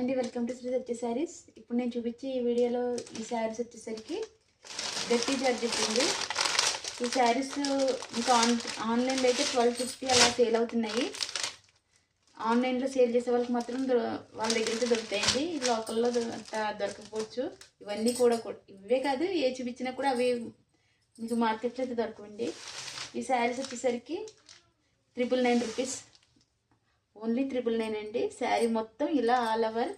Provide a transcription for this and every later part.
Hi అండి, welcome to Shri సత్య శారీస్. ఇప్పుడు నేను చూపించే ఈ వీడియోలో ఈ శారీస్ వచ్చేసరికి గట్టి జార్జెట్ ఉంది. ఈ శారీస్ ఇంకా ఆన్లైన్లో అయితే 1250 అలా సేల్ అవుతున్నాయి. ఆన్లైన్లో సేల్ చేసే వాళ్ళకి మాత్రం వాళ్ళ దగ్గర అయితే దొరుకుతాయండి. లోకల్లో దొరకకపోవచ్చు. ఇవన్నీ కూడా ఇవే కాదు, ఏ చూపించినా కూడా అవి మీకు మార్కెట్లో అయితే దొరకండి. ఈ శారీస్ వచ్చేసరికి 999 రూపీస్, ఓన్లీ 999 అండి. శారీ మొత్తం ఇలా ఆల్ ఓవర్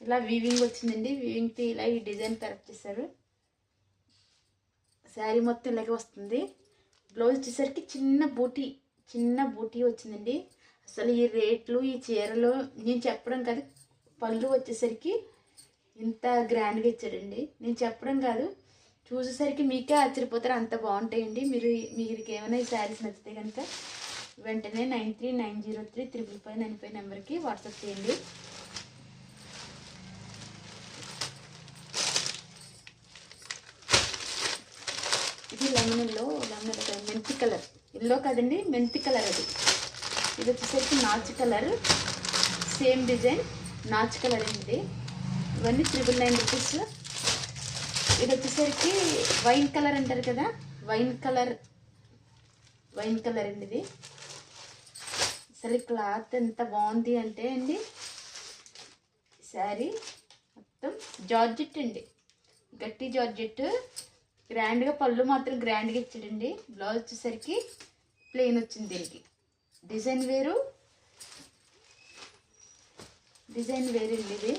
ఇలా వీవింగ్ వచ్చిందండి. వీవింగ్కి ఇలా ఈ డిజైన్ కరెక్ట్ చేశారు. శారీ మొత్తం ఇలాగే వస్తుంది. బ్లౌజ్ వచ్చేసరికి చిన్న బూటీ వచ్చిందండి. అసలు ఈ రేట్లు ఈ చీరలు నేను చెప్పడం కాదు, పళ్ళు వచ్చేసరికి ఇంత గ్రాండ్గా ఇచ్చాడండి. నేను చెప్పడం కాదు, చూసేసరికి మీకే ఆశ్చర్యపోతారు, అంత బాగుంటాయండి. మీకు ఏమైనా ఈ శారీస్ నచ్చితే కనుక వెంటనే 9390355595 నెంబర్కి వాట్సాప్ చేయండి. ఇది లెమన్ మెంతి కలర్, ఎల్లో కాదండి, మెంతి కలర్. ఇది వచ్చేసరికి నాచు కలర్, సేమ్ డిజైన్ నాచు కలర్ అండి. ఇవన్నీ 999 రూపీస్. ఇది వచ్చేసరికి వైన్ కలర్ అంటారు కదా, వైన్ కలర్ అండి. ఇది అసలు క్లాత్ ఎంత బాగుంది అంటే అండి, శారీ మొత్తం జార్జెట్ అండి, గట్టి జార్జెట్. గ్రాండ్గా పళ్ళు మాత్రం గ్రాండ్గా ఇచ్చాడండి. బ్లౌజ్ వచ్చేసరికి ప్లెయిన్ వచ్చింది. దీనికి డిజైన్ వేరు అండి.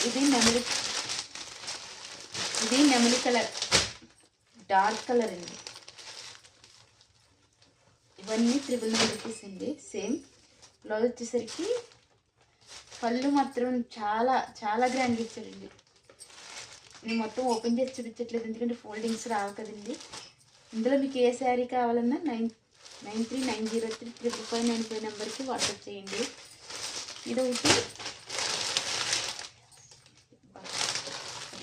ఇది నెమలి కలర్, డార్క్ కలర్ అండి. ఇవన్నీ 999 రూపీస్ అండి. సేమ్ బ్లౌజ్ వచ్చేసరికి పళ్ళు మాత్రం చాలా గ్రాండ్గా ఇచ్చారండి. నేను మొత్తం ఓపెన్ చేసి చూపించట్లేదు, ఎందుకంటే ఫోల్డింగ్స్ రావు కదండి. ఇందులో మీకు ఏ శారీ కావాలన్నా 9390355595 నెంబర్కి వాట్సాప్ చేయండి. ఇది ఒకటి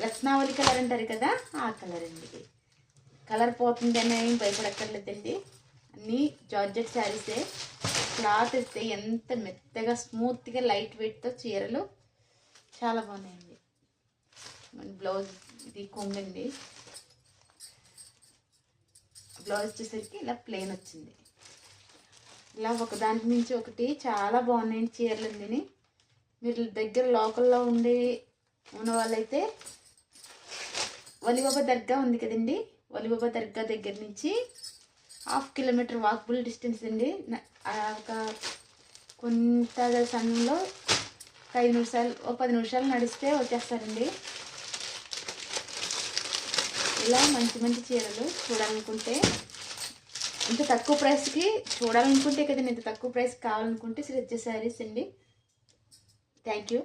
రత్నావళి కలర్ అంటారు కదా, ఆ కలర్ అండి. ఇది కలర్ పోతుంది అని ఏం భయపడక్కర్లేదండి. అన్నీ జార్జెట్ శారీసే. క్లాత్ వేస్తే ఎంత మెత్తగా స్మూత్గా లైట్ వెయిట్తో చీరలు చాలా బాగున్నాయండి. బ్లౌజ్ ఇది కొంగండి. బ్లౌజ్ వచ్చేసరికి ఇలా ప్లెయిన్ వచ్చింది. ఇలా ఒకదానికి నుంచి ఒకటి చాలా బాగున్నాయండి చీరలు అండి. మీరు దగ్గర లోకల్లో ఉన్న వాళ్ళైతే వలిబాబా దర్గా ఉంది కదండి, వలిబాబా దర్గా దగ్గర నుంచి 1/2 కిలోమీటర్ వాకబుల్ డిస్టెన్స్ అండి. ఒక కొంత సమయంలో 5 నిమిషాలు 10 నిమిషాలు నడిస్తే వచ్చేస్తారండి. ఇలా మంచి చీరలు చూడాలనుకుంటే, ఇంత తక్కువ ప్రైస్కి చూడాలనుకుంటే కదండి, ఇంత తక్కువ ప్రైస్ కావాలనుకుంటే శ్రీ సత్య శారీస్ అండి. Thank you.